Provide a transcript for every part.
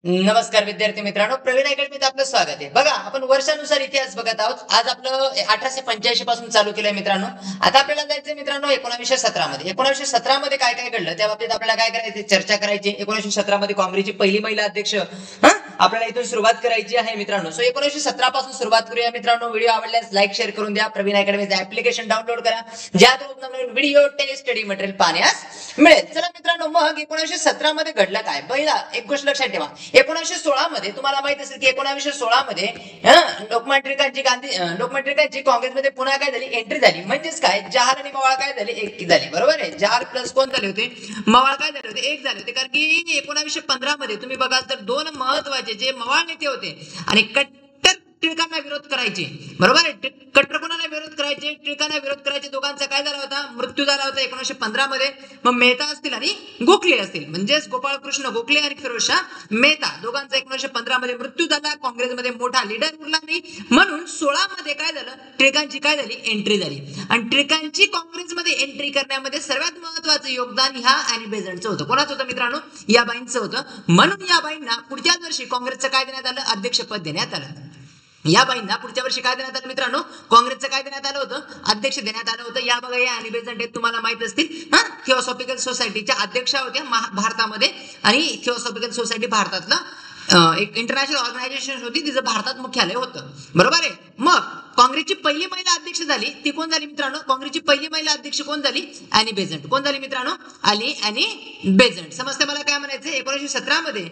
नमस्कार विद्यार्थी मित्रांनो, प्रवीण अकॅडमीत आपलं स्वागत आहे. बघा, आपण वर्षानुसार इतिहास बघत आहोत. आज आपलं 1885 पासून चालू केलंय मित्रांनो. आता आपल्याला जायचंय मित्रांनो 1917 मध्ये. 1917 मध्ये काय काय घडलं त्या बाबतीत आपल्याला काय करायचं, चर्चा करायची. 1917 मध्ये काँग्रेसची पहिली महिला अध्यक्ष आपल्याला इथून सुरुवात करायची आहे मित्रांनो. सो 1917 पासून सुरुवात करूया मित्रांनो. व्हिडिओ आवडल्यास लाईक शेअर करून द्या. प्रवीण अकॅडमीचं ऍप्लिकेशन डाउनलोड करा, ज्यात नवीन व्हिडिओ टेस्ट स्टडी मटेरियल पाहण्यास मिळेल. चला मित्रांनो, मग 1917 मध्ये घडलं काय. पहिला एक गोष्ट लक्षात ठेवा, 1916 मध्ये तुम्हाला माहित असेल की 1916 मध्ये लोकमान्य टिळकांची काँग्रेसमध्ये पुन्हा काय झाली, एंट्री झाली. म्हणजेच काय, जहाल आणि मवाळ काय झाले, एक झाले. बरोबर आहे. जहाल प्लस कोण झाले होते, मवाळ काय झाले होते, एक झाले होते. कारण की 1915 मध्ये तुम्ही बघाल तर दोन महत्वाचे जे मवाळ नेते होते आणि कट्टर टिळकांना विरोध करायचे. बरोबर आहे. कट्टर कोणाला विरोध करायचे, टिळकांना विरोध करायचे. दोघांचा काय झाला होता, मृत्यू झाला होता 1915 मध्ये. मग मेहता असतील आणि गोखले असतील, म्हणजेच गोपाळकृष्ण गोखले आणि फिरोजशाह मेहता दोघांचा 1915 मध्ये मृत्यू झाला. काँग्रेसमध्ये मोठा लीडर उरला नाही, म्हणून 16 मध्ये काय झालं, टिळकांची काय झाली, एंट्री झाली. आणि टिळकांची काँग्रेसमध्ये एंट्री करण्यामध्ये सर्वात महत्वाचं योगदान ह्या अॅनी बेझंटचं होतं. कोणाचं होतं मित्रांनो, या बाईंचं होतं. म्हणून या बाईंना पुढच्याच वर्षी काँग्रेसचं काय देण्यात आलं, अध्यक्षपद देण्यात आलं. या बाईंना पुढच्या वर्षी काय देण्यात आलं मित्रांनो, काँग्रेसचं काय देण्यात आलं होतं, अध्यक्ष देण्यात आलं होतं. या बघा, या अॅनी बेझंट तुम्हाला माहित असतील, थिओसॉफिकल सोसायटीच्या अध्यक्षा होत्या भारतामध्ये. आणि थिओसॉफिकल सोसायटी भारतातलं एक इंटरनॅशनल ऑर्गनायझेशन होती, तिचं भारतात मुख्यालय होतं. बरोबर आहे. मग काँग्रेसची पहिली महिला अध्यक्ष झाली, ती कोण झाली मित्रांनो, काँग्रेसची पहिली महिला अध्यक्ष कोण झाली, अॅनी बेझंट. कोण झाली मित्रांनो, अॅनी बेझंट. समजते मला काय म्हणायचं. 1917 मध्ये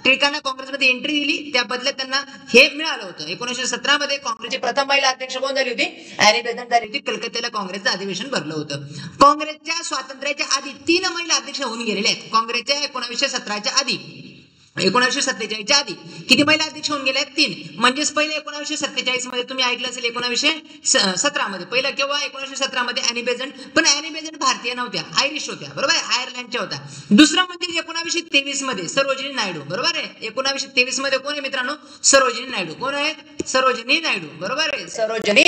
टिळकांना काँग्रेसमध्ये एंट्री दिली, त्या बदल्यात त्यांना हे मिळालं होतं. 1917 मध्ये काँग्रेसची प्रथम महिला अध्यक्ष कोण झाली होती, अॅनी बेझंट झाली होती. कलकत्त्याला काँग्रेसचं अधिवेशन भरलं होतं. काँग्रेसच्या स्वातंत्र्याच्या आधी 3 महिला अध्यक्ष होऊन गेलेल्या आहेत. काँग्रेसच्या 1917च्या आधी, 1947च्या आधी किती महिला अध्यक्ष होऊन गेल्या, 3. म्हणजेच पहिले 1947 मध्ये तुम्ही ऐकलं असेल, 1917 मध्ये पहिला केव्हा, 1917 मध्ये अॅनी बेझंट. पण अॅनी बेझंट भारतीय नव्हत्या, आयरिश होत्या. बरोबर आहे, आयर्लंडच्या होत्या. दुसरं म्हणजे 1923 मध्ये सरोजिनी नायडू. बरोबर आहे. 1923 मध्ये कोण आहे मित्रांनो, सरोजिनी नायडू. कोण आहेत, सरोजिनी नायडू. बरोबर आहे, सरोजिनी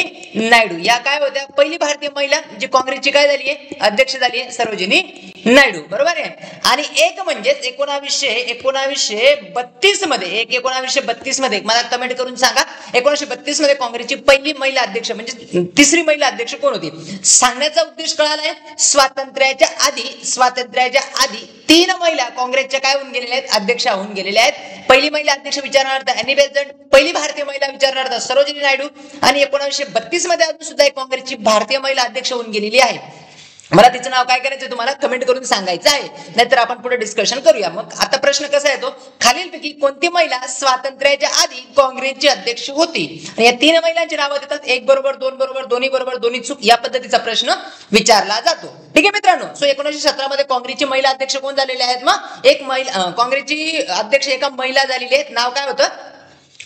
नायडू. या काय होत्या, पहिली भारतीय महिला जी काँग्रेसची काय झाली आहे, अध्यक्ष झाली आहे, सरोजिनी नायडू. बरोबर आहे. आणि एक म्हणजेच 1932 मध्ये, 1932 मध्ये मला कमेंट करून सांगा, 1932 मध्ये काँग्रेसची पहिली महिला अध्यक्ष म्हणजे तिसरी महिला अध्यक्ष कोण होती. सांगण्याचा उद्देश कळालाय. स्वातंत्र्याच्या आधी 3 महिला काँग्रेसच्या काय होऊन गेलेल्या आहेत, अध्यक्षा होऊन गेलेल्या आहेत. पहिली महिला अध्यक्ष विचारणार्थ अॅनी बेझंट, पहिली भारतीय महिला विचारणार्थ सरोजिनी नायडू. आणि 1932 मध्ये अजून सुद्धा एक काँग्रेसची भारतीय महिला अध्यक्ष होऊन गेलेली आहे. मला तिचं नाव काय करायचं तुम्हाला कमेंट करून सांगायचं आहे, नाहीतर आपण पुढे डिस्कशन करूया. मग आता प्रश्न कसा येतो, खालीलपैकी कोणती महिला स्वातंत्र्याच्या आधी काँग्रेसची अध्यक्ष होती. आणि या 3 महिलांची नावं देतात, 1 बरोबर, 2 बरोबर, दोन्ही बरोबर, दोन्ही चूक, या पद्धतीचा प्रश्न विचारला जातो. ठीक आहे मित्रांनो. सो 1917 मध्ये काँग्रेसची महिला अध्यक्ष कोण झालेले आहेत, मग एक महिला काँग्रेसची अध्यक्ष एका महिला झालेली आहेत. नाव काय होतं,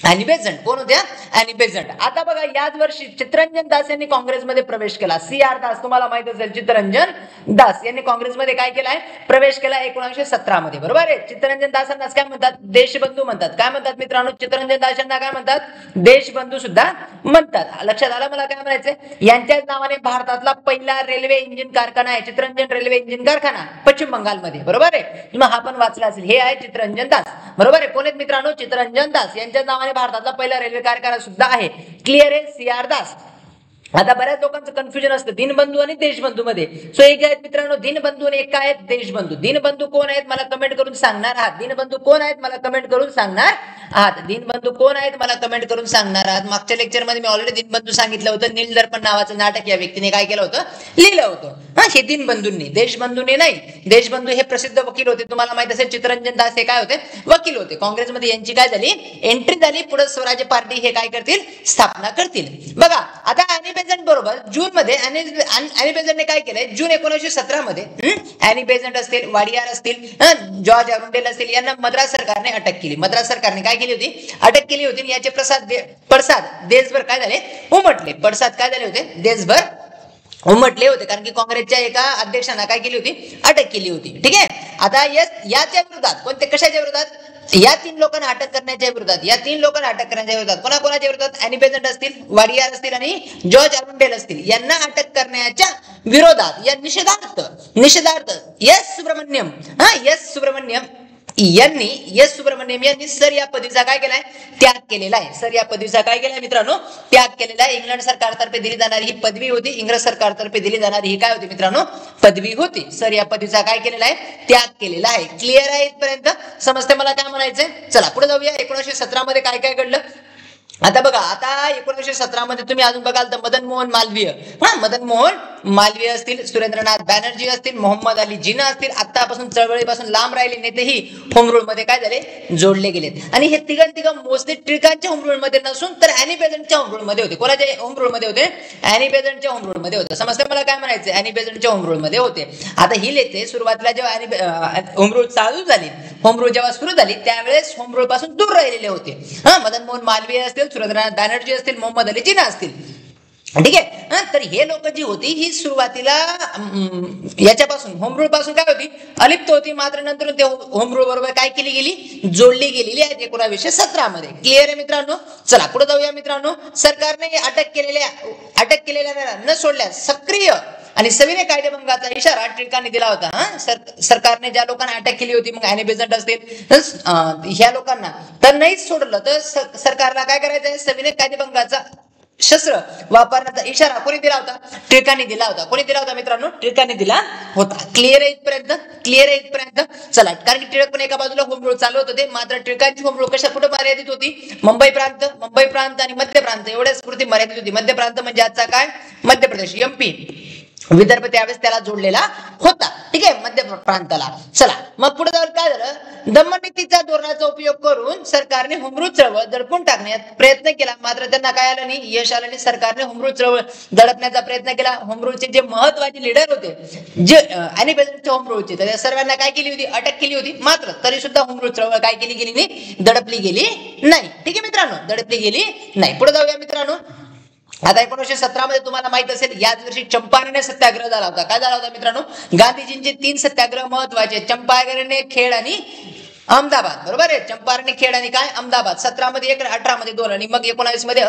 अॅनी बेझंट. कोण होत्या, अॅनी बेझंट. आता बघा, याच वर्षी चित्तरंजन दास यांनी काँग्रेसमध्ये प्रवेश केला. CR दास तुम्हाला माहित असेल, चित्तरंजन दास यांनी काँग्रेसमध्ये काय केलाय, प्रवेश केला 1917 मध्ये. बरोबर आहे. चित्तरंजन दासांना काय म्हणतात, देशबंधू म्हणतात. काय म्हणतात मित्रांनो, चित्तरंजन दास यांना काय म्हणतात, देशबंधू सुद्धा म्हणतात. लक्षात आलं मला काय म्हणायचंय. यांच्याच नावाने भारतातला पहिला रेल्वे इंजिन कारखाना आहे, चित्तरंजन रेल्वे इंजिन कारखाना, पश्चिम बंगालमध्ये. बरोबर आहे. तुम्ही हा पण वाचला असेल. हे आहे चित्तरंजन दास. बरोबर आहे. कोण आहेत मित्रांनो, चित्तरंजन दास. यांच्या नावाने भारतातला पहिला रेल्वे कारखाना सुद्धा आहे. क्लिअर आहे. CR दास. आता बऱ्याच लोकांचं कन्फ्युजन असतं दिनबंधू आणि देशबंधू मध्ये. सो एक आहेत मित्रांनो दिनबंधू आणि एक काय आहेत, देशबंधू. दिनबंधू कोण आहेत मला कमेंट करून सांगणार आहात. दिनबंधू कोण आहेत मला कमेंट करून सांगणार आहात. दिनबंधू कोण आहेत मला कमेंट करून सांगणार आहात. मागच्या लेक्चर मध्ये मी ऑलरेडी दिनबंधू सांगितलं होतं. नील दर्पण नावाचं नाटक या व्यक्तीने काय केलं होतं, लिहिलं होतं. हे दिनबंधूंनी, देशबंधूंनी नाही. देशबंधू हे प्रसिद्ध वकील होते, तुम्हाला माहित असेल. चित्तरंजन दास हे काय होते, वकील होते. काँग्रेसमध्ये यांची काय झाली, एंट्री झाली. पुढे स्वराज्य पार्टी हे काय करतील, स्थापना करतील. बघा आता अॅनी बेझंट बरोबर जून मध्ये अॅनी बेझंटने काय केलंय, जून 1917 मध्ये अॅनी बेझंट असतील, वाडियार असतील, जॉर्ज अरुंडेल असतील, यांना मद्रास सरकारने अटक केली. मद्रास सरकारने काय केली होती, अटक केली होती. याचे पडसाद देशभर काय झाले, उमटले. पडसाद काय झाले होते, देशभर उमटले होते. कारण की काँग्रेसच्या एका अध्यक्षांना काय केली होती, अटक केली होती. ठीक आहे. आता याच्या विरोधात, कोणते कशाच्या विरोधात, या 3 लोकांना अटक करण्याच्या विरोधात, या 3 लोकांना अटक करण्याच्या विरोधात, कोणाकोणाच्या विरोधात, अॅनी बेझंट असतील, वाडियार असतील आणि जॉर्ज अरुंडेल असतील, यांना अटक करण्याच्या विरोधात, या निषेधार्थ एस सुब्रमण्यम यांनी एस सुब्रमण्यम यांनी सर या पदवीचा काय केलाय, त्याग केलेला आहे. सर या पदवीचा काय केलाय मित्रांनो, त्याग केलेला आहे. इंग्लंड सरकारतर्फे दिली जाणारी ही पदवी होती, इंग्रज सरकारतर्फे दिली जाणारी ही काय होती मित्रांनो, पदवी होती. सर या पदवीचा काय केलेला आहे, त्याग केलेला आहे. क्लिअर आहे इथपर्यंत, समजते मला काय म्हणायचंय. चला पुढे जाऊया. 1917 मध्ये काय काय घडलं आता बघा. आता 1917 मध्ये तुम्ही अजून बघाल तर मदन मोहन मालवीय, मदन मोहन मालवीय असतील, सुरेंद्रनाथ बॅनर्जी असतील, मोहम्मद अली जिना असतील, आतापासून चळवळीपासून लांब राहिले नेतेही होम रूल मध्ये काय झाले, जोडले गेलेत. आणि हे तिघ मोस्टली टिळकांच्या होम रूल मध्ये नसून तर अॅनी बेझंटच्या होम रूल मध्ये होते. कोणाच्या होम रूल मध्ये होते, अॅनी बेझंटच्या होम रूल मध्ये होते. समजते मला काय म्हणायचं, अॅनी बेझंटच्या होम रूल मध्ये होते. आता ही नेते सुरुवातीला जेव्हा होम रूल चालू झाली, होम रूल जेव्हा सुरू झाली त्यावेळेस होम रूल पासून दूर राहिलेले होते. मदन मोहन मालवीय असतील, सुरेंद्रनाथ बॅनर्जी असतील, मोहम्मद अली जिना असतील. ठीक आहे. तर हे लोक जी होती ही सुरुवातीला याच्यापासून होम रूल पासून काय होती, अलिप्त होती. मात्र नंतर ते होम रूल बरोबर काय केली गेली, जोडली गेलेली आहे 1917 मध्ये. क्लिअर आहे मित्रांनो. चला पुढे जाऊया मित्रांनो. सरकारने अटक केलेल्या न सोडल्यास सक्रिय आणि सविनय कायदेभंगाचा इशारा टिळकांनी दिला होता. सरकारने ज्या लोकांना अटक केली होती, मग अॅनी बेझंट असतील ह्या लोकांना, तर नाहीच सोडलं तर सरकारला काय करायचंय, सविनय कायदेभंगाचा शस्त्र वापरण्याचा इशारा कोणी दिला होता, टिळकांनी दिला होता. कोणी दिला होता मित्रांनो, टिळकांनी दिला होता. क्लिअर आहे इथपर्यंत, क्लिअर आहे इथपर्यंत. चला, कारण की टिळक पण एका बाजूला होम रूल चालू होते, मात्र टिळकांची होम रूल कशा कुठे मर्यादित होती, मुंबई प्रांत आणि मध्य प्रांत एवढ्याच पुरती मर्यादित होती. मध्य प्रांत म्हणजे आजचा काय, मध्य प्रदेश, एमपी, विदर्भ त्यावेळेस त्याला जोडलेला होता. ठीक आहे, मध्य प्रांताला. चला मग पुढे जाऊन काय झालं, दमननीतीचा धोरणाचा उपयोग करून सरकारने होमरूल चळवळ दडपून टाकण्यात प्रयत्न केला. मात्र त्यांना काय आलं नाही, यश आलं नाही. सरकारने होमरूल चळवळ दडपण्याचा प्रयत्न केला. होमरूलचे जे महत्वाचे लीडर होते, जे अॅनी बेझंटचे होमरूलचे, तर सर्वांना काय केली होती, अटक केली होती. मात्र तरी सुद्धा होमरूल चळवळ काय केली गेली नाही, दडपली गेली नाही. ठीक आहे मित्रांनो, दडपली गेली नाही. पुढे जाऊया मित्रांनो. आता 1917 मध्ये तुम्हाला माहित असेल याच वर्षी चंपारण्य सत्याग्रह झाला होता. काय झाला होता मित्रांनो, गांधीजींचे 3 सत्याग्रह महत्वाचे, चंपारण्य, खेड आणि अहमदाबाद. बरोबर आहे, चंपारण्य, खेड आणि काय, अहमदाबाद. 17 मध्ये 1, 18 मध्ये 2 आणि मग 19 मध्ये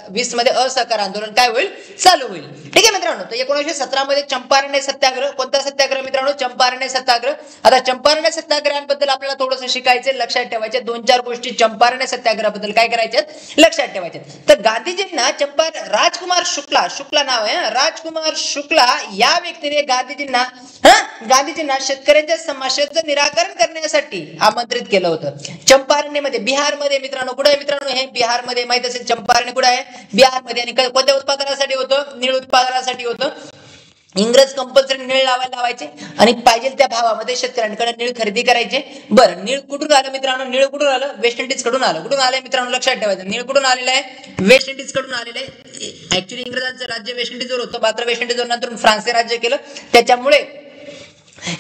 20 मध्ये असहकार आंदोलन काय होईल, चालू होईल. ठीक आहे मित्रांनो. तर 1917 मध्ये चंपारण्य सत्याग्रह, कोणता सत्याग्रह मित्रांनो, चंपारण्य सत्याग्रह. आता चंपारण्य सत्याग्रहाबद्दल आपल्याला थोडंसं शिकायचं, लक्षात ठेवायचे 2-4 गोष्टी चंपारण्य सत्याग्रहाबद्दल काय करायच्या, लक्षात ठेवायचे. तर गांधीजींना राजकुमार शुक्ला नाव आहे, राजकुमार शुक्ला या व्यक्तीने गांधीजींना शेतकऱ्यांच्या समस्येचं निराकरण करण्यासाठी आमंत्रित केलं होतं. चंपारण्यमध्ये, बिहारमध्ये मित्रांनो, कुठे आहे मित्रांनो, हे बिहारमध्ये. माहित असेल चंपारण्य कुठे आहे, बिहारमध्ये. आणि कोणत्या उत्पादनासाठी होतं, नीळ उत्पादनासाठी होतं. इंग्रज कंपल्सरी नीळ लावायचे आणि पाहिजे त्या भावामध्ये शेतकऱ्यांकडे नीळ खरेदी करायचे. बरं, नीळ कुठून आलं मित्रांनो, नीळ कुठून आलं, वेस्ट इंडिज कडून आलं. कुठून आलंय मित्रांनो, लक्षात ठेवायचं, नीळ कुठून आलेलं आहे, वेस्ट इंडिज कडून आलेलं आहे. ऍक्च्युली इंग्रजांचं राज्य वेस्ट इंडिजवर होतं, मात्र वेस्ट इंडिजवर नंतर फ्रान्सने राज्य केलं, त्याच्यामुळे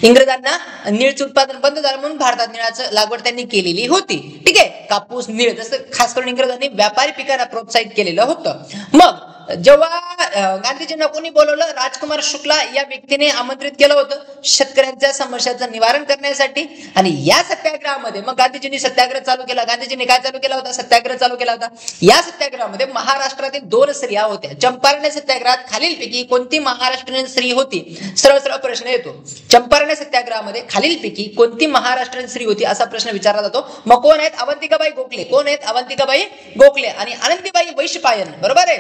इंग्रजांना निळचं उत्पादन बंद झालं, म्हणून भारतात निळाचं लागवड त्यांनी केलेली होती. ठीक आहे, कापूस, निळ, जसं खास करून इंग्रजांनी व्यापारी पिकांना प्रोत्साहित केलेलं होतं. मग जेव्हा गांधीजींना कोणी बोलवलं, राजकुमार शुक्ला या व्यक्तीने आमंत्रित केलं होतं शेतकऱ्यांच्या समस्याचं निवारण करण्यासाठी. आणि या सत्याग्रहामध्ये मग गांधीजींनी सत्याग्रह चालू केला. गांधीजींनी काय चालू केला होता, सत्याग्रह चालू केला होता. या सत्याग्रहामध्ये महाराष्ट्रातील 2 स्त्रिया होत्या. चंपारण्य सत्याग्रहात खालीलपैकी कोणती महाराष्ट्रीयन स्त्री होती, सरळ प्रश्न येतो. चंपारण्य सत्याग्रहामध्ये खालीलपैकी कोणती महाराष्ट्रीयन स्त्री होती असा प्रश्न विचारला जातो. मग कोण आहेत, अवंतिकाबाई गोखले. कोण आहेत, अवंतिकाबाई गोखले आणि आनंदीबाई वैशंपायन. बरोबर आहे.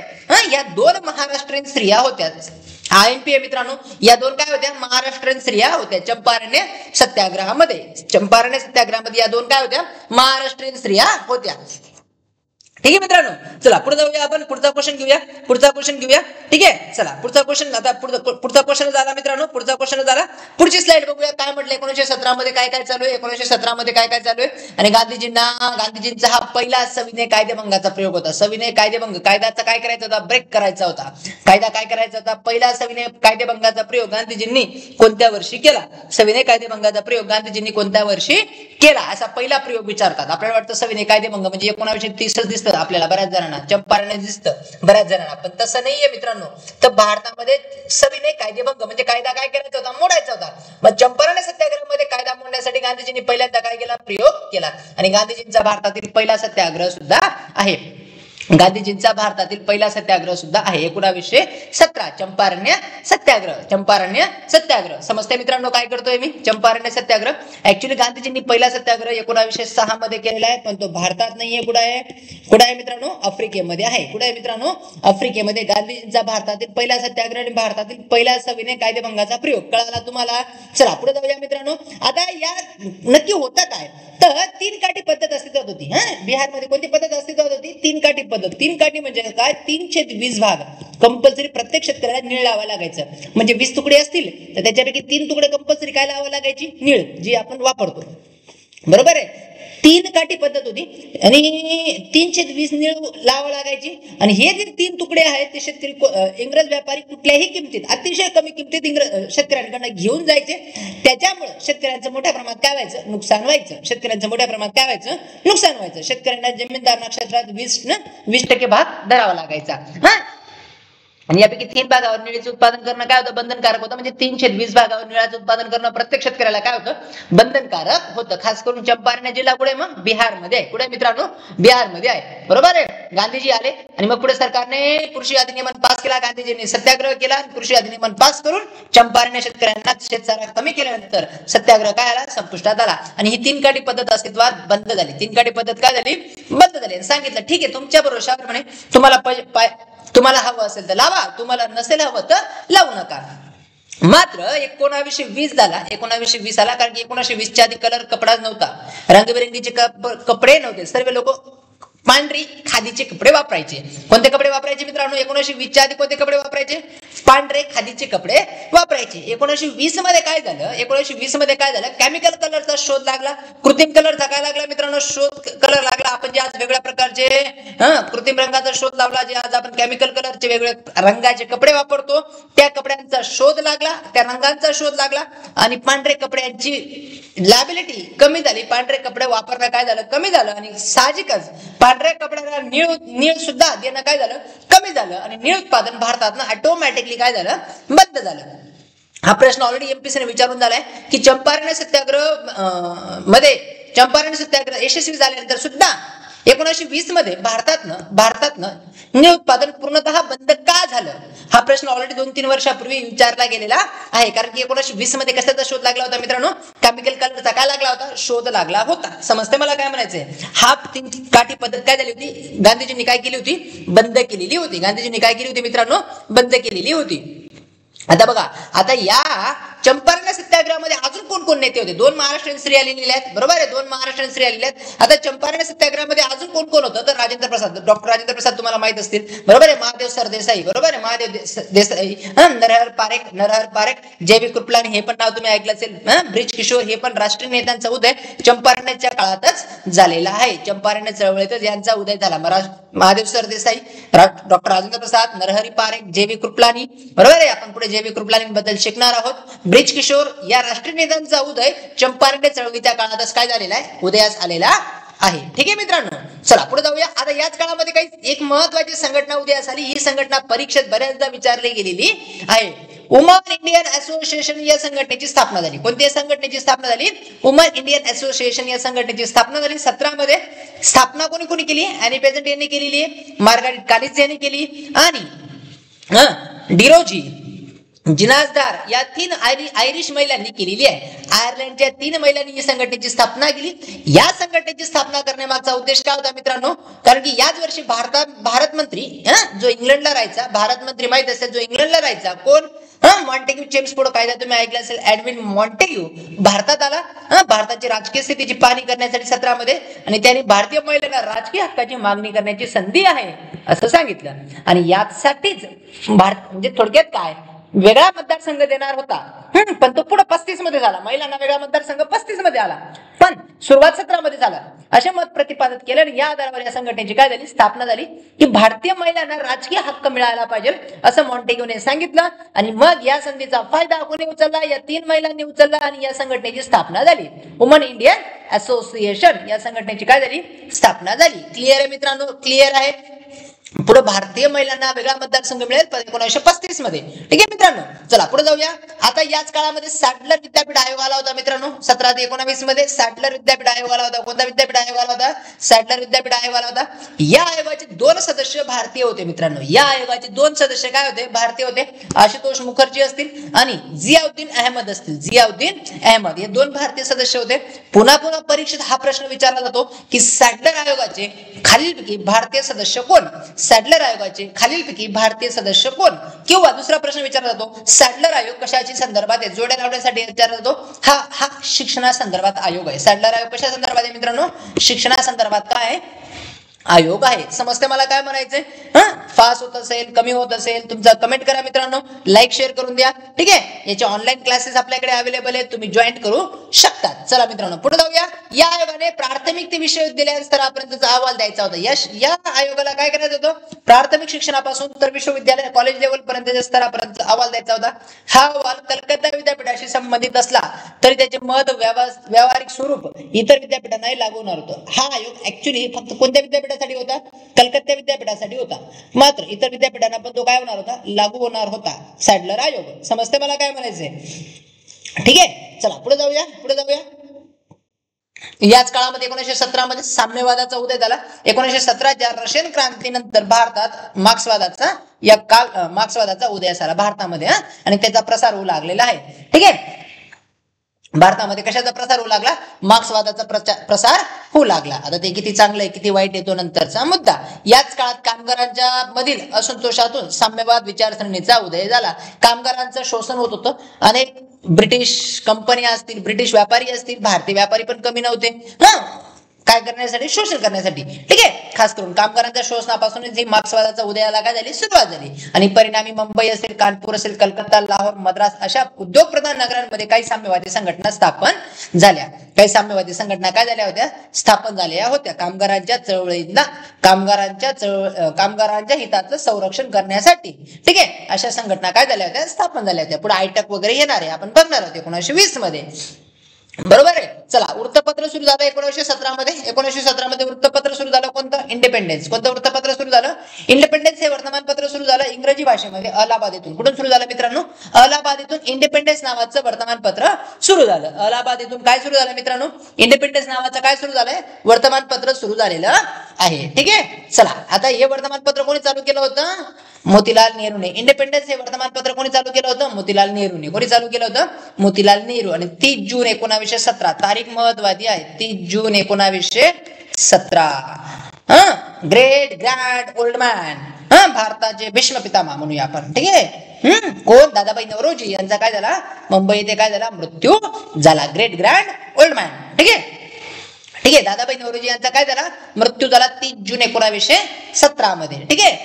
या 2 महाराष्ट्रीयन स्त्रिया होत्या. आयएनपी मित्रांनो, या 2 काय होत्या, महाराष्ट्रीयन स्त्रिया होत्या चंपारण्य सत्याग्रहामध्ये. चंपारण्य सत्याग्रहामध्ये या 2 काय होत्या, महाराष्ट्रीयन स्त्रिया होत्या. ठीक आहे मित्रांनो. चला पुढे जाऊया, आपण पुढचा क्वेश्चन घेऊया. ठीक आहे, चला पुढचा क्वेश्चन. आता पुढचा क्वेश्चन झाला मित्रांनो, पुढचा क्वेश्चन झाला. पुढची स्लाइड बघूया. काय म्हटलं, 1917 मध्ये काय काय चालू आहे, 1917 मध्ये काय काय चालू आहे. आणि गांधीजींचा हा पहिला सविनय कायदेभंगाचा प्रयोग होता. सविनय कायदेभंग, कायद्याचा काय करायचा होता, ब्रेक करायचा होता. कायदा काय करायचा होता, पहिला सविनय कायदेभंगाचा प्रयोग गांधीजींनी कोणत्या वर्षी केला, सविनय कायदेभंगाचा प्रयोग गांधीजींनी कोणत्या वर्षी केला, असा पहिला प्रयोग विचारतात. आपल्याला वाटतं सविनय कायदेभंग म्हणजे 1930 दिसतं आपल्याला, बऱ्याच जणांना चंपारण्य दिसतं बऱ्याच जणांना, पण तसं नाहीये मित्रांनो. तर भारतामध्ये सविनय कायदेभंग म्हणजे कायदा काय करायचा होता, मोडायचा होता. मग चंपारण्य सत्याग्रहामध्ये कायदा मोडण्यासाठी गांधीजींनी पहिल्यांदा काय केला, प्रयोग केला. आणि गांधीजींचा भारतातील पहिला सत्याग्रह सुद्धा आहे. गांधीजींचा भारतातील पहिला सत्याग्रह सुद्धा आहे 1917 चंपारण्य सत्याग्रह. चंपारण्य सत्याग्रह समजते मित्रांनो काय करतोय मी? चंपारण्य सत्याग्रह ऍक्च्युली गांधीजींनी पहिला सत्याग्रह 1906 मध्ये केलेला आहे, पण तो भारतात नाहीये. कुठे आहे? कुठे आहे मित्रांनो? आफ्रिकेमध्ये आहे. कुठे आहे मित्रांनो? आफ्रिकेमध्ये गांधीजींचा भारतातील पहिला सत्याग्रह आणि भारतातील पहिला सविनय कायदेभंगाचा प्रयोग. कळाला तुम्हाला? चला पुढे जाऊया मित्रांनो. आता या नक्की होतं काय? तर 3 काठी पद्धत अस्तित्वात होती. बिहारमध्ये कोणती पद्धत अस्तित्वात होती? 3 काठी पद्धत. 3 काठी म्हणजे काय? 3/20 भाग कंपल्सरी प्रत्येक शेतकऱ्याला निळ लावावं लागायचं. म्हणजे 20 तुकडे असतील तर त्याच्यापैकी 3 तुकडे कंपल्सरी काय लावावं लागायची? निळ, जी आपण वापरतो. बरोबर आहे. 3 काठी पद्धत होती आणि 3/20 निळ लावावं लागायची. आणि हे जे 3 तुकडे आहेत ते शेतकरी इंग्रज व्यापारी कुठल्याही किमतीत, अतिशय कमी किमतीत शेतकऱ्यांकडनं घेऊन जायचे. त्याच्यामुळे शेतकऱ्यांचं मोठ्या प्रमाणात काय व्हायचं? नुकसान व्हायचं. शेतकऱ्यांचं मोठ्या प्रमाणात काय व्हायचं? नुकसान व्हायचं. शेतकऱ्यांना जमीनदार क्षेत्रात 20% भाग धरावा लागायचा. आणि यापैकी 3 भागावर निळीचे उत्पादन करणं काय होतं? बंधनकारक होतं. म्हणजे 3/20 भागावर निळाचं उत्पादन करणं प्रत्येक शेतकऱ्याला काय होतं? बंधनकारक होतं. खास करून चंपारण्य जिल्हा कुठे? मग बिहारमध्ये आहे. कुठे मित्रांनो? बिहारमध्ये आहे. बरोबर आहे. गांधीजी आले आणि मग पुढे सरकारने कृषी अधिनियम पास केला. गांधीजींनी सत्याग्रह केला आणि कृषी अधिनियम पास करून चंपारण्य शेतकऱ्यांना शेतसारा कमी केल्यानंतर सत्याग्रह काय आला? संपुष्टात आला आणि ही 3 काठी पद्धत अस्तित्वात बंद झाली. 3 काठी पद्धत काय झाली? बंद झाली. सांगितलं ठीक आहे तुमच्या भरोशावर म्हणे, तुम्हाला हवं असेल तर लावा, तुम्हाला नसेल हवं तर लावू नका. मात्र 1920 झाला. 1920 आला कारण की 1920च्या आधी कलर कपडा नव्हता, रंगबिरंगीचे कपडे नव्हते. सर्व लोक पांढरी खादीचे कपडे वापरायचे. कोणते कपडे वापरायचे मित्रांनो? 1920च्या आधी कोणते कपडे वापरायचे? पांढरे खादीचे कपडे वापरायचे. 1920 मध्ये काय झालं? 1920 मध्ये काय झालं? केमिकल कलरचा शोध लागला. कृत्रिम कलरचा काय लागला मित्रांनो? शोध कलर लागला. आपण जे आज वेगळ्या प्रकारचे कृत्रिम रंगाचा शोध लावला, जे आज आपण केमिकल कलरचे वेगळे रंगाचे कपडे वापरतो, त्या कपड्यांचा शोध लागला, त्या रंगांचा शोध लागला आणि पांढरे कपड्यांची लायबिलिटी कमी झाली. पांढरे कपडे वापरणं काय झालं? कमी झालं. आणि साहजिकच पांढऱ्या कपड्याला निळ सुद्धा देणं काय झालं? कमी झालं. आणि निळ उत्पादन भारतात ऑटोमॅटिकली काय झालं? बंद झालं. हा प्रश्न ऑलरेडी एमपीसीने विचारून झालाय की चंपारण्य सत्याग्रह यशस्वी झाल्यानंतर सुद्धा 1920 मध्ये भारतातनं निळ उत्पादन पूर्णतः बंद का झालं? हा प्रश्न ऑलरेडी 2-3 वर्षापूर्वी विचारला गेलेला आहे. कारण की 1920 मध्ये कशाचा शोध लागला होता मित्रांनो? केमिकल कलरचा काय लागला होता? शोध लागला होता. समजते मला काय म्हणायचंय? हा 3 काठी पद्धत काय झाली होती? गांधीजींनी काय केली होती? बंद केलेली होती. गांधीजींनी काय केली होती मित्रांनो? बंद केलेली होती. आता बघा, आता या चंपारण्य सत्याग्रहामध्ये अजून कोण कोण नेते होते? 2 महाराष्ट्रीयन स्त्रिया आलेल्या आहेत. बरोबर आहे. 2 महाराष्ट्रीयन स्त्रिया आलेल्या आहेत. आता चंपारण्य सत्याग्रहामध्ये अजून कोण कोण होतं? तर राजेंद्र प्रसाद, डॉक्टर राजेंद्र प्रसाद तुम्हाला माहित असतील. बरोबर आहे. महादेव सरदेसाई, बरोबर आहे. महादेव देसाई, नरहर पारेख, जे.बी. कृपलानी, हे पण नाव तुम्ही ऐकलं असेल. ब्रिज किशोर, हे पण राष्ट्रीय नेत्यांचा उदय चंपारण्याच्या काळातच झालेला आहे. चंपारण्य चळवळीतच यांचा उदय झाला. Mahadev Sardesai, doctor Rajendra Prasad, Narhari Parekh, JB. कृपलानी. बरोबर आहे. आपण पुढे जे.बी. कृपलानी बद्दल शिकणार आहोत. ब्रिज किशोर या राष्ट्रीय नेत्यांचा उदय चंपारण्य चळवळीच्या काळातच काय झालेला आहे? उदयास आलेला आहे. ठीक आहे मित्रांनो. चला पुढे जाऊया. आता याच काळामध्ये काही एक महत्त्वाची संघटना उदयास आली. ही संघटना परीक्षेत बऱ्याचदा विचारली गेलेली आहे. वुमन इंडियन असोसिएशन या संघटनेची स्थापना झाली. कोणत्या संघटनेची स्थापना झाली? वुमन इंडियन असोसिएशन या संघटनेची स्थापना झाली 17 मध्ये. स्थापना कोणी कोणी केली? ॲनी बेझंट यांनी केलेली आहे, मार्गारेट कानिस यांनी केली आणि डिरोजी जिनाजदार या 3 आयरिश महिलांनी केलेली आहे. आयर्लंडच्या 3 महिलांनी ही संघटनेची स्थापना केली. या संघटनेची स्थापना करण्यामागचा उद्देश काय होता मित्रांनो? कारण की याच वर्षी भारत मंत्री जो इंग्लंडला राहायचा, भारत मंत्री माहित असेल, जो इंग्लंडला राहायचा, कोण? मॉन्टेग्यू चेम्सफोर्ड कायदा तुम्ही ऐकला असेल. एडविन मॉन्टेग्यू भारतात आला. भारताची राजकीय स्थितीची पाहणी करण्यासाठी 17 मध्ये, आणि त्यांनी भारतीय महिलांना राजकीय हक्काची मागणी करण्याची संधी आहे असं सांगितलं. आणि यासाठीच भारत म्हणजे थोडक्यात काय वेगळा मतदारसंघ देणार होता, पण तो पुढे 35 मध्ये झाला. महिलांना वेगळा मतदारसंघ 35 मध्ये आला, पण सुरुवात 17 मध्ये झाला असे मत प्रतिपादित केलं. आणि या आधारावर या संघटनेची काय झाली? स्थापना झाली की भारतीय महिलांना राजकीय हक्क मिळाला पाहिजे असं मॉन्टेग्यूने सांगितलं. आणि मग या संधीचा फायदा कोणी उचलला? या 3 महिलांनी उचलला आणि या संघटनेची स्थापना झाली. वुमन इंडियन असोसिएशन या संघटनेची काय झाली? स्थापना झाली. क्लिअर आहे मित्रांनो? क्लिअर आहे. पुढे भारतीय महिलांना वेगळा मतदारसंघ मिळेल 1935 मध्ये. ठीक आहे मित्रांनो, चला पुढे जाऊया. आता याच काळामध्ये सॅडलर विद्यापीठ आयोग आला होता मित्रांनो. 17 ते 19 मध्ये सॅडलर विद्यापीठ आयोग आला होता. कोणता विद्यापीठ आयोग आला होता? सॅडलर विद्यापीठ आयोग आला होता. या आयोगाचे 2 सदस्य भारतीय होते मित्रांनो. या आयोगाचे 2 सदस्य काय होते? भारतीय होते. आशुतोष मुखर्जी असतील आणि जियाउद्दीन अहमद असतील. जियाउद्दीन अहमद हे 2 भारतीय सदस्य होते. पुन्हा पुन्हा परीक्षेत हा प्रश्न विचारला जातो की सॅडलर आयोगाचे खालीलपैकी भारतीय सदस्य कोण? सॅडलर आयोगाचे खालीलपैकी भारतीय सदस्य कोण? किंवा दुसरा प्रश्न विचारला जातो, सॅडलर आयोग कशाची संदर्भात आहे? जोड्या लावण्यासाठी विचारला जातो. हा शिक्षणासंदर्भात आयोग आहे. सॅडलर आयोग कशा संदर्भात आहे मित्रांनो? शिक्षणासंदर्भात काय आयोग आहे. समजते मला काय म्हणायचंय? फास्ट होत असेल, कमी होत असेल, तुमचा कमेंट करा मित्रांनो, लाईक शेअर करून द्या. ठीक आहे, याचे ऑनलाईन क्लासेस आपल्याकडे अवेलेबल आहेत, तुम्ही जॉईन करू शकता. चला मित्रांनो पुढे जाऊया. या आयोगाने प्राथमिक ते विश्वविद्यालय स्तरापर्यंतचा अहवाल द्यायचा होता. या आयोगाला काय करायचं होतं? प्राथमिक शिक्षणापासून तर विश्वविद्यालय कॉलेज लेवल पर्यंतच्या स्तरापर्यंत अहवाल द्यायचा होता. हा अहवाल कलकत्ता विद्यापीठाशी संबंधित असला तरी त्याचे मत व्यावहारिक स्वरूप इतर विद्यापीठांनाही लागू होणार होतं. हा आयोग ऍक्च्युली फक्त कोणत्या विद्यापीठासाठी होता? कलकत्ता विद्यापीठासाठी होता. मात्र इतर विद्यापीठांना पण तो काय होणार होता? लागू होणार होता सॅडलर आयोग. समजते मला काय म्हणायचंय? ठीक आहे, चला पुढे जाऊया. याच काळामध्ये 1917 मध्ये साम्यवादाचा उदय झाला. 1917च्या रशियन क्रांतीनंतर भारतात मार्क्सवादाचा उदय झाला भारतामध्ये आणि त्याचा प्रसार होऊ लागलेला आहे. ठीक आहे, भारतामध्ये कशाचा प्रसार होऊ लागला? मार्क्सवादाचा प्रसार होऊ लागला. आता ते किती चांगलं आहे किती वाईट आहे तो नंतरचा मुद्दा. याच काळात कामगारांच्या मधील असंतोषातून साम्यवाद विचारसरणीचा उदय झाला. कामगारांचं शोषण होत होतं. अनेक ब्रिटिश कंपनी असतील, ब्रिटिश व्यापारी असतील, भारतीय व्यापारी पण कमी नव्हते काय करण्यासाठी? शोषण करण्यासाठी. ठीक आहे, खास करून कामगारांच्या शोषणापासून जी मार्क्सवादाचा उदयाला काय झाली? सुरुवात झाली आणि परिणामी मुंबई असेल, कानपूर असेल, कलकत्ता, लाहोर, मद्रास अशा उद्योगप्रधान नगरांमध्ये काही साम्यवादी संघटना स्थापन झाल्या. काही साम्यवादी संघटना काय झाल्या होत्या? स्थापन झाल्या होत्या. कामगारांच्या हिताचं संरक्षण करण्यासाठी. ठीक आहे, अशा संघटना काय झाल्या होत्या? स्थापन झाल्या होत्या. पुढे आयटक वगैरे येणार आहे, आपण बघणार आहोत 1920 मध्ये. बरोबर आहे. चला, वृत्तपत्र सुरू झालं 1917 मध्ये. 1917 मध्ये वृत्तपत्र सुरू झालं कोणतं? इंडिपेंडेन्स. कोणतं वृत्तपत्र सुरू झालं? इंडिपेंडेन्स हे वर्तमानपत्र सुरू झालं इंग्रजी भाषेमध्ये अलाहाबाद येथून. कुठून सुरू झालं मित्रांनो? अलाहाबाद येथून इंडिपेंडेन्स नावाचं वर्तमानपत्र सुरू झालं. अलाहाबाद येथून काय सुरू झालं मित्रांनो? इंडिपेंडेन्स नावाचं काय सुरू झालंय? वर्तमानपत्र सुरू झालेलं आहे. ठीक आहे, चला आता हे वर्तमानपत्र कोणी चालू केलं होतं? मोतीलाल नेहरूने. इंडिपेंडेन्स हे वर्तमानपत्र कोणी चालू केलं होतं? मोतीलाल नेहरूने. कोणी चालू केलं होतं? मोतीलाल नेहरू. आणि 30 जून 1917 तारीख महत्वाची आहे. 30 जून 1917. ग्रेट ग्रँड ओल्ड मॅन, भारताचे भीष्म पितामह म्हणूया आपण. ठीक आहे, कोण? दादाभाई नौरोजी यांचा काय झाला? मुंबई येथे काय झाला? मृत्यू झाला. Great grand old man. ठीक आहे, दादाभाई नौरोजी यांचा काय झाला? मृत्यू झाला 30 जून 1917 मध्ये. ठीक आहे,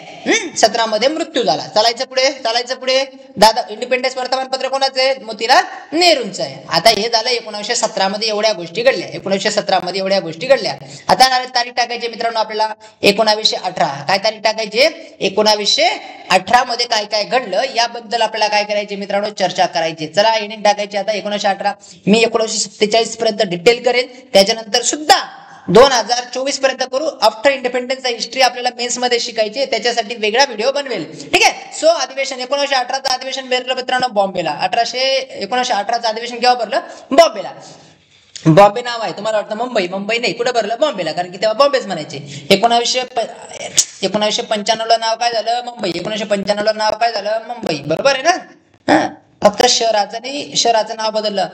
17 मध्ये मृत्यू झाला. चालायचं पुढे. इंडिपेंडेन्स वर्तमानपत्र कोणाचं आहे? मोतीलाल नेहरूंचं आहे. आता हे झालं 1917 मध्ये एवढ्या गोष्टी घडल्या. 1917 मध्ये एवढ्या गोष्टी घडल्या. आता तारीख टाकायची मित्रांनो आपल्याला 1918. काय तारीख टाकायची? 1918 मध्ये काय काय घडलं याबद्दल आपल्याला काय करायचे मित्रांनो? चर्चा करायची. चला, एंडिंग टाकायची आता 1918. मी 1947 पर्यंत डिटेल करेन, त्याच्यानंतर सुद्धा 2024 पर्यंत करू. आफ्टर इंडिपेंडन्स हिस्ट्री आपल्याला मेन्स मध्ये शिकायची, त्याच्यासाठी वेगळा व्हिडिओ बनवेल. ठीक आहे, सो अधिवेशन 1918चं अधिवेशन भरलं मित्रांनो बॉम्बेला. 1918चं अधिवेशन केव्हा भरलं? बॉम्बेला. बॉम्बे नाव आहे, तुम्हाला वाटतं मुंबई नाही, कुठे भरलं? बॉम्बेला, कारण की तेव्हा बॉम्बेच म्हणायचे. 1995 ला नाव काय झालं? मुंबई. 1995 ला नाव काय झालं? मुंबई. बरोबर आहे ना? फक्त शहराचं नाव बदललं.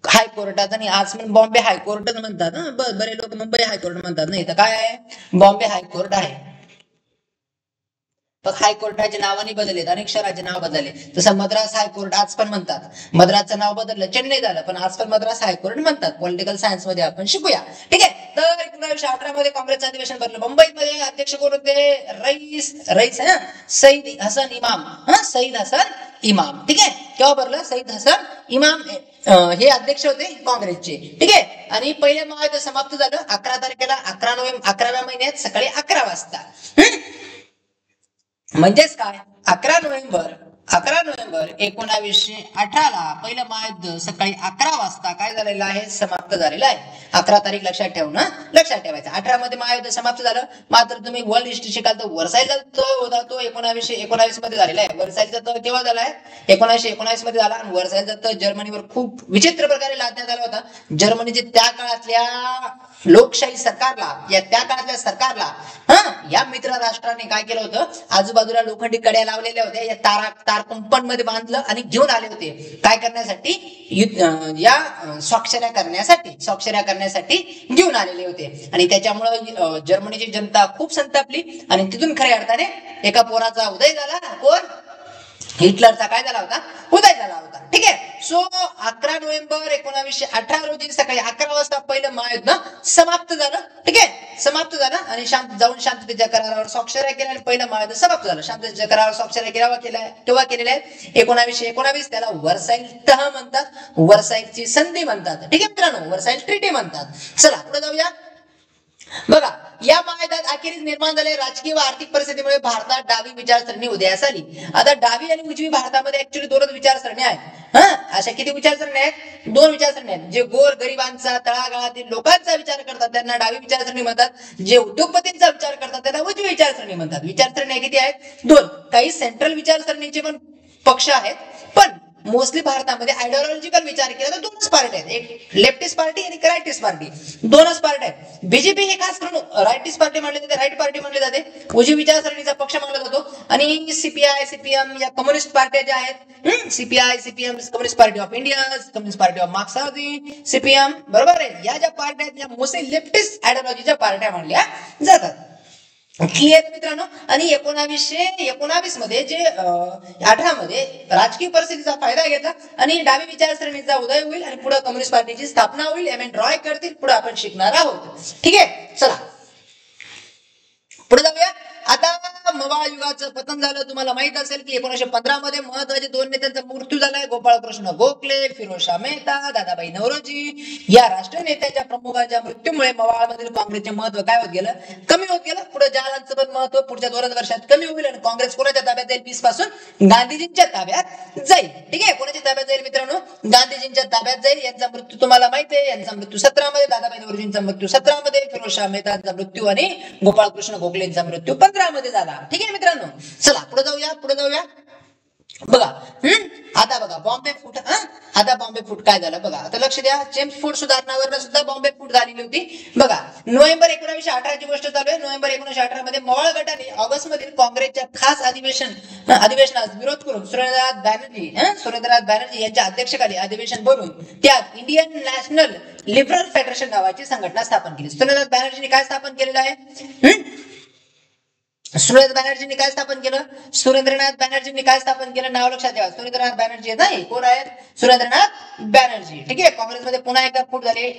हायकोर्टाचं आणि आज पण बॉम्बे हायकोर्टच म्हणतात. बरे लोक मुंबई हायकोर्ट म्हणतात. नाही तर काय आहे? बॉम्बे हायकोर्ट आहे. पण हायकोर्टाचे नावाने बदललेत, अनेक शहराचे नाव बदलले. जसं मद्रास हायकोर्ट आज पण म्हणतात. मद्रासचं नाव बदललं, चेन्नई झालं, पण आज पण मद्रास हायकोर्ट म्हणतात. पॉलिटिकल सायन्स मध्ये आपण शिकूया. ठीक आहे, तर 1918 मध्ये काँग्रेसचं अधिवेशन भरलं. मुंबईमध्ये अध्यक्ष कोण होते? सईद हसन इमाम. ठीक आहे, केव्हा भरलं? सईद हसन इमाम हे अध्यक्ष होते काँग्रेसचे. ठीक आहे, आणि पहिले महायुद्ध समाप्त झालं 11 तारखेला 11व्या महिन्यात सकाळी 11 वाजता. म्हणजेच काय? 11 नोव्हेंबर 1918 ला पहिलं महायुद्ध सकाळी 11 वाजता काय झालेलं आहे? समाप्त झालेलं आहे. 11 तारीख लक्षात ठेवणं, लक्षात ठेवायचं. 18 मध्ये महायुद्ध समाप्त झालं. मात्र तुम्ही वर्ल्ड हिस्ट्री शिकाल तर वर्साईचा तह होता तो 1919 मध्ये झालेला आहे. वर्साईचा तह केव्हा झाला आहे? 1919 मध्ये झाला. आणि वर्साईचा तह जर्मनीवर खूप विचित्र प्रकारे लादण्यात आला होता. जर्मनीचे त्या काळातल्या लोकशाही सरकारला, या त्या काळातल्या सरकारला या मित्र राष्ट्राने काय केलं होतं, आजूबाजूला लोखंडी कड्या लावलेल्या होत्या, या तार कुंपणमध्ये बांधलं आणि घेऊन आले होते. काय करण्यासाठी? या स्वाक्षऱ्या करण्यासाठी घेऊन आलेले होते. आणि त्याच्यामुळे जर्मनीची जनता खूप संतापली आणि तिथून खऱ्या अर्थाने एका पोराचा उदय झाला. कोण? हिटलरचा काय झाला होता? उदय झाला होता. ठीक आहे. सो 11 नोव्हेंबर 1918 रोजी सकाळी 11 वाजता पहिलं महायुद्ध समाप्त झालं. ठीक आहे, समाप्त झालं आणि जाऊन शांततेच्या करारावर स्वाक्षऱ्या केल्या आणि पहिलं महायुद्ध समाप्त झालं. शांततेच्या करारावर स्वाक्षऱ्या केव्हा केलेल्या आहेत? 1919. त्याला वर्साईल तह म्हणतात, वर्साईलची संधी म्हणतात. ठीक आहे मित्रांनो, वर्साईल ट्रीटी म्हणतात. चला पुढे जाऊया. बघा, या महायुद्धात अखेरीस निर्माण झाले राजकीय व आर्थिक परिस्थितीमुळे भारतात डावी विचारसरणी उदयास आली. आता डावी आणि उजवी भारतामध्ये ऍक्च्युअली दोनच विचारसरणी आहेत. अशा किती विचारसरणी आहेत? 2 विचारसरणी आहेत. जे गोर गरिबांचा, तळागाळातील लोकांचा विचार करतात त्यांना डावी विचारसरणी म्हणतात. जे उद्योगपतींचा विचार करतात त्यांना उजवी विचारसरणी म्हणतात. विचारसरणी किती आहेत? 2. काही सेंट्रल विचारसरणीचे पण पक्ष आहेत, पण मोस्टली भारतामध्ये आयडिओलॉजिकल विचार केला तर 2च पार्टी आहेत. एक लेफ्टिस्ट पार्टी आणि राईटिस्ट पार्टी, 2च पार्टी आहेत. बीजेपी हे खास करून राईटिस्ट पार्टी मानले जाते, राईट पार्टी मानले जाते, उजवी विचारसरणीचा पक्ष मानला जातो. आणि सीपीआय, सीपीएम या कम्युनिस्ट पार्ट्या ज्या आहेत, CPI, CPM, communist party of India, communist party of मार्क्सवादी, सीपीएम, बरोबर आहे. या ज्या पार्ट्या आहेत या मोस्टली लेफ्टिस्ट आयडिओलॉजीच्या पार्ट्या मानल्या जातात. क्लिअर मित्रांनो. आणि 1919 मध्ये 18 मध्ये राजकीय परिस्थितीचा फायदा घेतला आणि डावी विचारसरणीचा उदय होईल आणि पुढे कम्युनिस्ट पार्टीची स्थापना होईल. एम.एन. रॉय करतील. पुढे आपण शिकणार आहोत. ठीक आहे, चला पुढे जाऊया. आता मवाळ युगाचं पतन झालं. तुम्हाला माहित असेल की 1915 मध्ये महत्वाचे 2 नेत्यांचा मृत्यू झालाय. गोपाळकृष्ण गोखले, फिरोजशाह मेहता, दादाभाई नौरोजी या राष्ट्रीय नेत्याच्या प्रमुखांच्या मृत्यूमुळे मवाळमधील काँग्रेसचे महत्व काय होत गेलं? कमी होत गेलं. पुढे जहालांचं पण महत्व पुढच्या 2 वर्षात कमी होईल आणि काँग्रेस कोणाच्या ताब्यात जाईल? 20 पासून गांधीजींच्या ताब्यात जाईल. ठीक आहे, कोणाच्या ताब्यात जाईल मित्रांनो? गांधीजींच्या ताब्यात जाईल. यांचा मृत्यू तुम्हाला माहिती आहे. यांचा मृत्यू 17 मध्ये, दादाभाई नौरोजींचा मृत्यू 17 मध्ये, फिरोजशाह मेहतांचा मृत्यू आणि गोपाळकृष्ण गोखलेंचा मृत्यू 15 मध्ये झाला. ठीक आहे मित्रांनो, चला पुढे जाऊया. बघा, आता बघा बॉम्बे फूट. आता बॉम्बे फूट काय झालं बघा. आता लक्ष द्या. जेम्स सुधारणावर सुद्धा बॉम्बे फूट झालेली होती. बघा, नोव्हेंबर 1918 ची गोष्ट चालू आहे. नोव्हेंबर 1918 मध्ये मवाळ गटाने ऑगस्ट मधील काँग्रेसच्या खास अधिवेशनास विरोध करून सुरेंद्रनाथ बॅनर्जी यांच्या अध्यक्षतेखाली अधिवेशन बोलवून त्यात इंडियन नॅशनल लिबरल फेडरेशन नावाची संघटना स्थापन केली. सुरेंद्रनाथ बॅनर्जीने काय स्थापन केलेलं आहे? सुरेंद्रनाथ बॅनर्जींनी काय स्थापन केलं? नाव लक्षात ठेवा. सुरेंद्रनाथ बॅनर्जी नाही, कोण आहेत? सुरेंद्रनाथ बॅनर्जी. ठीक आहे, काँग्रेसमध्ये पुन्हा एकदा फूट झाली.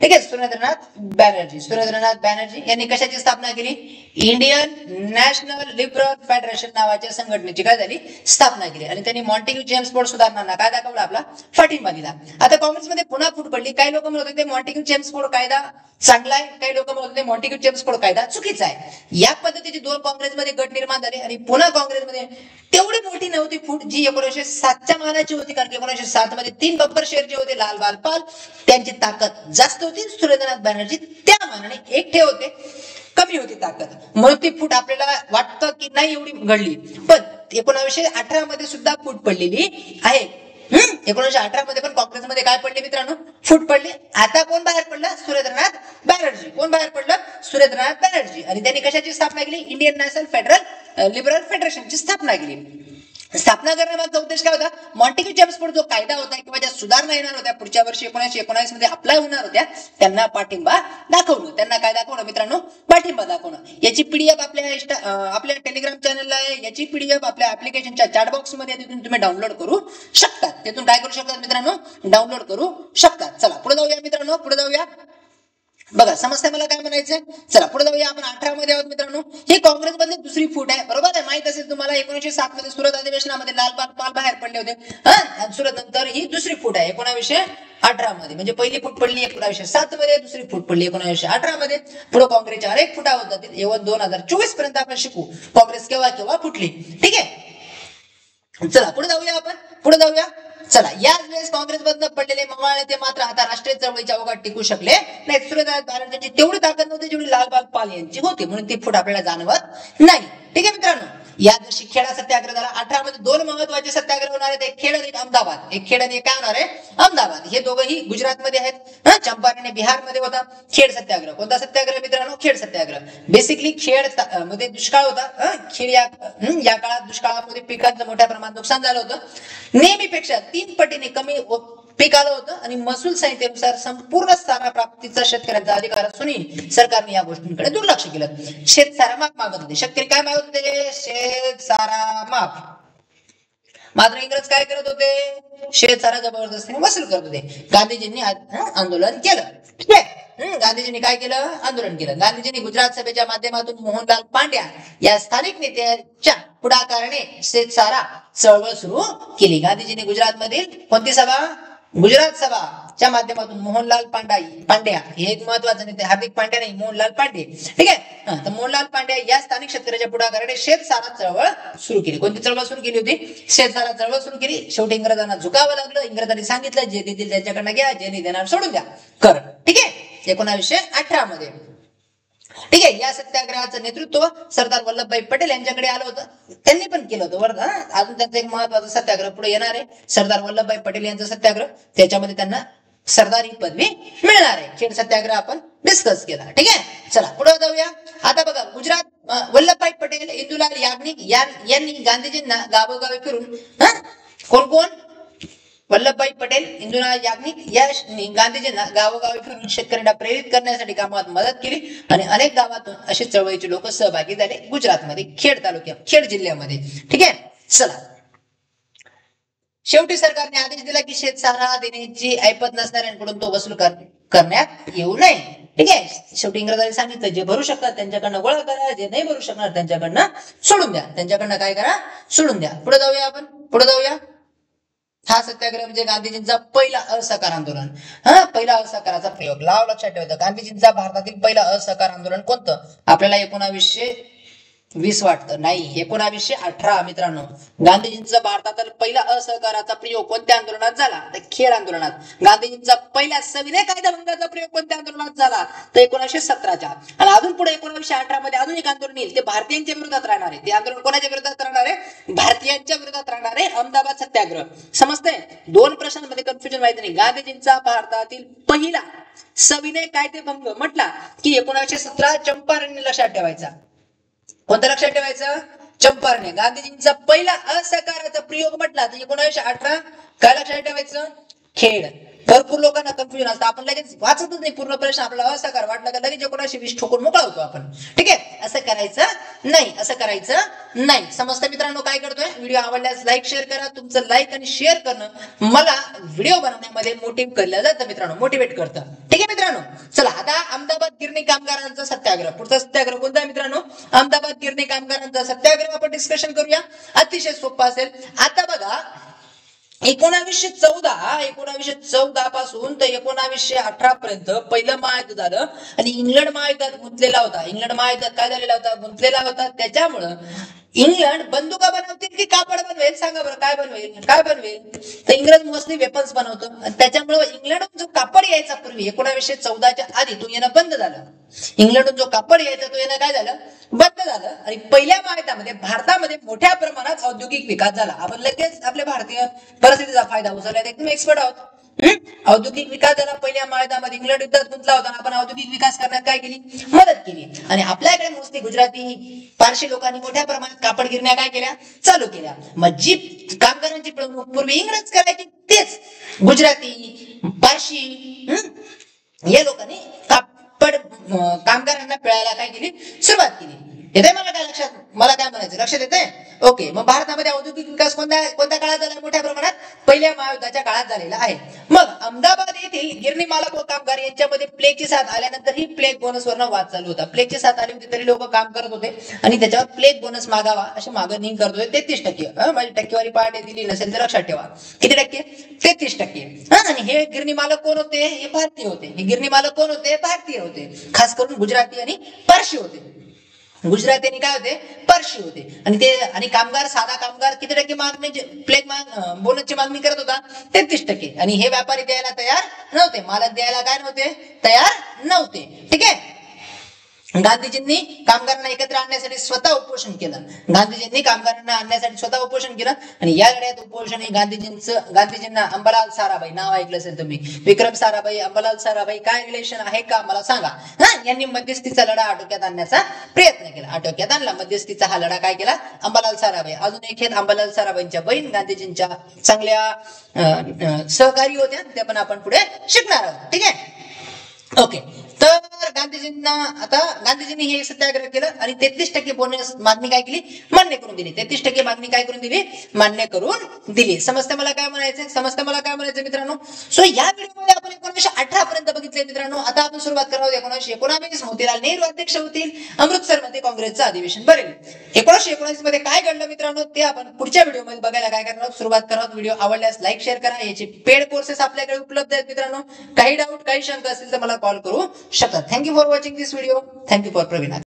ठीक आहे, सुरेंद्रनाथ बॅनर्जी यांनी कशाची स्थापना केली? इंडियन नॅशनल लिबरल फेडरेशन नावाच्या संघटनेची काय झाली? स्थापना केली. आणि त्यांनी मॉन्टेग्यू जेम्स फोर्ड सुधारणांना काय दाखवला? आपला पाठिंबा दिला. आता काँग्रेसमध्ये पुन्हा फूट पडली. काही लोक म्हणत होते मॉन्टेग्यू जेम्स फोर्ड कायदा चांगला आहे, काही लोक म्हणत होते मॉन्टेग्यू जेम्स फोर्ड कायदा चुकीचा आहे. या पद्धतीचे 2 काँग्रेसमध्ये गट निर्माण झाले आणि पुन्हा काँग्रेसमध्ये तेवढी मोठी नव्हती फूट जी 1907च्या मानाची होती. कारण की 1907 मध्ये 3 बंपर शेअर जे होते लाल बाल पाल, त्यांची ताकद जास्त होती. सुरेंद्रनाथ बॅनर्जी त्या मानाने एकटे होते, कमी होती ताकद, म्हणून ती फूट आपल्याला वाटतं की नाही एवढी घडली. पण 1918 मध्ये सुद्धा फूट पडलेली आहे. 1918 मध्ये पण काँग्रेसमध्ये काय पडले मित्रांनो? फूट पडली. आता कोण बाहेर पडला? सुरेंद्रनाथ बॅनर्जी. कोण बाहेर पडलं? सुरेंद्रनाथ बॅनर्जी. आणि त्यांनी कशाची स्थापना केली? इंडियन नॅशनल लिबरल फेडरेशनची स्थापना केली. स्थापना करण्यामागचा उद्देश काय होता? मॉन्टेग्यू जेम्स फोर्ड जो कायदा होता किंवा ज्या सुधारणा येणार होत्या पुढच्या वर्षी 1919 मध्ये अप्लाय होणार होत्या, त्यांना पाठिंबा दाखवणं. त्यांना काय दाखवणं मित्रांनो? पाठिंबा दाखवणं. याची पीडीएफ आपल्या टेलिग्राम चॅनलला आहे. याची पीडीएफ आपल्या ऍप्लिकेशनच्या चॅट बॉक्स मध्ये तिथून तुम्ही डाउनलोड करू शकता. तिथून काय करू शकतात मित्रांनो? डाउनलोड करू शकतात. चला पुढे जाऊया मित्रांनो, पुढे जाऊया. बघा, समस्या मला काय म्हणायचंय? चला पुढे जाऊया. आपण 18 मध्ये आहोत मित्रांनो. ही काँग्रेस मधली दुसरी फूट आहे, बरोबर आहे. माहित असेल तुम्हाला 1907 मध्ये सुरत अधिवेशनामध्ये लाल पाल बाहेर पडले होते. सुरत नंतर ही दुसरी फूट आहे 1918 मध्ये. म्हणजे पहिली फूट पडली 1907 मध्ये, दुसरी फूट पडली 1918 मध्ये. पुढे काँग्रेसच्या अनेक फुटा होत जातील. 2024 पर्यंत आपण शिकू काँग्रेस केव्हा केव्हा फुटली. ठीक आहे, चला पुढे जाऊया. आपण पुढे जाऊया. चला, याच वेळेस काँग्रेसमधनं पडलेले मवाळ नेते मात्र आता राष्ट्रीय चळवळीच्या ओघात टिकू शकले नाही. सूर्यदास बालन यांची तेवढी ताकद नव्हती जेवढी लालबाग पाल यांची होती, म्हणून ती फूट आपल्याला जाणवत नाही. ठीक आहे मित्रांनो, याच वर्षी खेडा सत्याग्रह झाला. 18 मध्ये दोन महत्वाचे सत्याग्रह होणार आहेत, एक खेड आणि एक अहमदाबाद. एक खेड आणि एक काय होणार आहे, अहमदाबाद. हे दोघंही गुजरातमध्ये आहेत. चंपारण बिहारमध्ये होता खेड सत्याग्रह. कोणता सत्याग्रह मित्रांनो, खेड सत्याग्रह. बेसिकली खेड मध्ये दुष्काळ होता. खेड या काळात दुष्काळामध्ये पिकांचं मोठ्या प्रमाणात नुकसान झालं होतं. नेहमीपेक्षा 3 पटीने कमी पीक आलं होतं आणि महसूल संहितेनुसार संपूर्ण चारा प्राप्तीचा शेतकऱ्यांचा अधिकार असूनही सरकारने या गोष्टींकडे दुर्लक्ष केलं. शेतसारा माफ मागत होते. शेतकरी काय मागत होते, शेतसारा माफ. मात्र इंग्रज काय करत होते, शेतसारा जबरदस्तीने वसूल करत होते. गांधीजींनी आंदोलन केलं. ठीक आहे, गांधीजींनी काय केलं, आंदोलन केलं. गांधीजींनी गुजरात सभेच्या माध्यमातून मोहनलाल पांड्या या स्थानिक नेत्याच्या पुढाकाराने शेतसारा चळवळ सुरू केली. गांधीजींनी गुजरात मधील कोणती सभा, गुजरात सभाच्या माध्यमातून मोहनलाल पांड्या हे एक महत्वाचे नेते, हार्दिक पांड्या नाही, मोहनलाल पांडे. ठीक आहे, तर मोहनलाल पांड्या या स्थानिक शेतकऱ्याच्या पुढाकाराने शेतसारा चळवळ सुरू केली. कोणती चळवळ सुरू केली होती, शेतसारा चळवळ सुरू केली. शेवटी इंग्रजांना झुकावं लागलं. इंग्रजांनी सांगितलं, जे देतील त्यांच्याकडनं घ्या, जे नाही देणार सोडून द्या, कर. ठीक आहे, 1918 मध्ये. ठीक आहे, या सत्याग्रहाचं नेतृत्व सरदार वल्लभभाई पटेल यांच्याकडे आलं होतं. त्यांनी पण केलं होतं बरं. अजून त्यांचा एक महत्वाचा सत्याग्रह पुढे येणार आहे, सरदार वल्लभभाई पटेल यांचा सत्याग्रह. त्याच्यामध्ये त्यांना सरदार ही पदवी मिळणार आहे. खेड सत्याग्रह आपण डिस्कस केला. ठीक आहे, चला पुढे जाऊया. आता बघा, गुजरात वल्लभभाई पटेल, इंदुलाल याज्ञिक यांनी गांधीजींना गावोगावी फिरून कोण कोण, वल्लभभाई पटेल, इंदुलाल याज्ञिक या गांधीजींना गावोगावी फिरून शेतकऱ्यांना प्रेरित करण्यासाठी कामात मदत केली आणि अनेक गावातून अशी चळवळीचे लोक सहभागी झाले गुजरातमध्ये, खेड तालुक्यात, खेड जिल्ह्यामध्ये. ठीक आहे, चला. शेवटी सरकारने आदेश दिला की शेतसारा देण्याची ऐपत नसणाऱ्यांकडून तो वसूल करण्यात येऊ नये. ठीक आहे, शेवटी इंग्रजांनी सांगितलं, जे भरू शकतात त्यांच्याकडनं गोळा करा, जे नाही भरू शकणार त्यांच्याकडनं सोडून द्या. त्यांच्याकडनं काय करा, सोडून द्या. पुढे जाऊया आपण, पुढे जाऊया. हा सत्याग्रह म्हणजे गांधीजींचा पहिला असहकार आंदोलन. पहिला असहकाराचा प्रयोग. लाव लक्षात ठेवायचं, गांधीजींचा भारतातील पहिला असहकार आंदोलन कोणतं, आपल्याला 1920 वाटतं, नाही, 1918 मित्रांनो. गांधीजींचा भारतातील पहिला असहकाराचा प्रयोग कोणत्या आंदोलनात झाला, तर खेड आंदोलनात. गांधीजींचा पहिला सविनय कायदाभंगाचा प्रयोग कोणत्या आंदोलनात झाला, तर 1917च्या. आणि अजून पुढे 1918 मध्ये अजून एक आंदोलन येईल, ते भारतीयांच्या विरोधात राहणार आहे. ते आंदोलन कोणाच्या विरोधात राहणार आहे, भारतीयांच्या विरोधात राहणार आहे, अहमदाबाद सत्याग्रह. समजतंय, दोन प्रश्नांमध्ये कन्फ्युजन व्हायचं नाही. गांधीजींचा भारतातील पहिला सविनय कायदेभंग म्हटला की 1917 चंपारण्य लक्षात ठेवायचा. कोणतं लक्षात ठेवायचं, चंपारण्य. गांधीजींचा पहिला असहकाराचा प्रयोग म्हटला तर 1918 काय लक्षात ठेवायचं, खेड. भरपूर लोकांना कन्फ्युजन असतं, आपण लगेच वाचतच नाही पूर्ण प्रश्न, आपल्याला असहकार वाटला का लगेच 1920 ठोकून मोकळा होतो आपण. ठीक आहे, असं करायचं नाही, असं करायचं नाही. समजतं मित्रांनो काय करतोय. व्हिडिओ आवडल्यास लाईक शेअर करा. तुमचं लाईक आणि शेअर करणं मला व्हिडिओ बनवण्यामध्ये मोटिवेट केलं जातं मित्रांनो, मोटिवेट करतं. ठीक आहे मित्रांनो, चला आता अहमदाबाद गिरणी कामगारांचा सत्याग्रह. पुढचा सत्याग्रह कोणता आहे मित्रांनो, अहमदाबाद गिरणी कामगारांचा सत्याग्रह आपण डिस्कशन करूया. अतिशय सोपा असेल. आता बघा, 1914 पासून तर 1918 पर्यंत पहिलं महायुद्ध झालं आणि इंग्लंड महायुद्धात गुंतलेला होता. इंग्लंड महायुद्धात काय झालेला होता, गुंतलेला होता. त्याच्यामुळं इंग्लंड बंदुका बनवतील की कापड बनवेल, सांगा बरं, काय बनवेल, काय बनवेल, तर इंग्रज मोस्टली वेपन्स बनवतो. त्याच्यामुळे इंग्लंडहून जो कापड यायचा पूर्वी 1914च्या आधी तो येणं बंद झालं. इंग्लंडहून जो कापड यायचा तो येणं काय झालं, बंद झालं. आणि पहिल्या महायुद्धामध्ये भारतामध्ये मोठ्या प्रमाणात औद्योगिक विकास झाला. आपण लगेच आपल्या भारतीय परिस्थितीचा फायदा उचलण्यात एकदम एक्सपर्ट आहोत. औद्योगिक विकास झाला पहिल्या महायुद्धामध्ये. इंग्लंड युद्धात गुंतला होता, आपण औद्योगिक विकास करण्यात काय केली, मदत केली. आणि आपल्याकडे मोस्टली गुजराती पारशी लोकांनी मोठ्या प्रमाणात कापड गिरण्या काय केल्या, चालू केल्या. मग जी कामगारांची पूर्वी इंग्रज करायची तेच गुजराती पारशी या लोकांनी कापड कामगारांना पिळायला काय केली, सुरुवात केली. येते मला काय लक्षात, मला काय म्हणायचं, लक्षात येते. ओके, मग भारतामध्ये औद्योगिक विकास कोणत्या काळात झाला, मोठ्या प्रमाणात पहिल्या महायुद्धाच्या काळात झालेला आहे. मग अहमदाबाद येथील गिरणी मालक व कामगार यांच्यामध्ये प्लेगची साथ आल्यानंतर ही प्लेग बोनस वरनं वाद चालू होता. प्लेगची साथ आली होती तरी लोक काम करत होते आणि त्याच्यावर प्लेग बोनस मागावा अशी मागणी करत होते. 33%. माझी टक्केवारी पार्टी दिली नसेल तर लक्षात ठेवा, किती टक्के, 33%. आणि हे गिरणी मालक कोण होते, हे भारतीय होते. हे गिरणी मालक कोण होते, भारतीय होते. खास करून गुजराती आणि पारशी होते. गुजराती काय होते, पारशी होते. आणि कामगार, साधा कामगार किती टक्के मागणी, बोनसची मागणी करत होता, 33%. आणि हे व्यापारी द्यायला तयार नव्हते, मालक द्यायला काय नव्हते, तयार नव्हते. ठीक आहे. गांधीजींनी कामगारांना एकत्र आणण्यासाठी स्वतः उपोषण केलं. आणि या लढ्यात उपोषण गांधीजींना अंबालाल साराभाई नाव ऐकलं असेल तुम्ही, विक्रम साराभाई, अंबालाल साराभाई, काय रिलेशन आहे का मला सांगा. यांनी मध्यस्थीचा लढा आटोक्यात आणण्याचा प्रयत्न केला. आटोक्यात आणला मध्यस्थीचा हा लढा. काय केला, अंबालाल साराभाई. अजून एक आहेत अंबालाल साराभाईंच्या बहीण, गांधीजींच्या चांगल्या सहकारी होत्या, त्या पण आपण पुढे शिकणार आहोत. ठीक आहे. ओके. तर गांधीजींनी हे सत्याग्रह केलं आणि 33% बोनस मागणी काय केली, मान्य करून दिली. 33% मागणी काय करून दिली, मान्य करून दिली. समजते मला काय म्हणायचं मित्रांनो. सो या व्हिडिओमध्ये आपण 1918 पर्यंत बघितले मित्रांनो. आता आपण सुरुवात करणार आहोत 1919. मोतीलाल नेहरू अध्यक्ष होतील. अमृतसर मध्ये काँग्रेसचं अधिवेशन भरेल. 1919 मध्ये काय घडलं मित्रांनो, ते आपण पुढच्या व्हिडिओमध्ये बघायला काय करणार आहोत, सुरुवात करणार. व्हिडिओ आवडल्यास लाईक, शेअर करा. याचे पेड कोर्सेस आपल्याकडे उपलब्ध आहेत मित्रांनो. काही डाऊट, काही शंका असतील तर मला कॉल करू शकतात. Thank you for watching this video. Thank you for Pravin.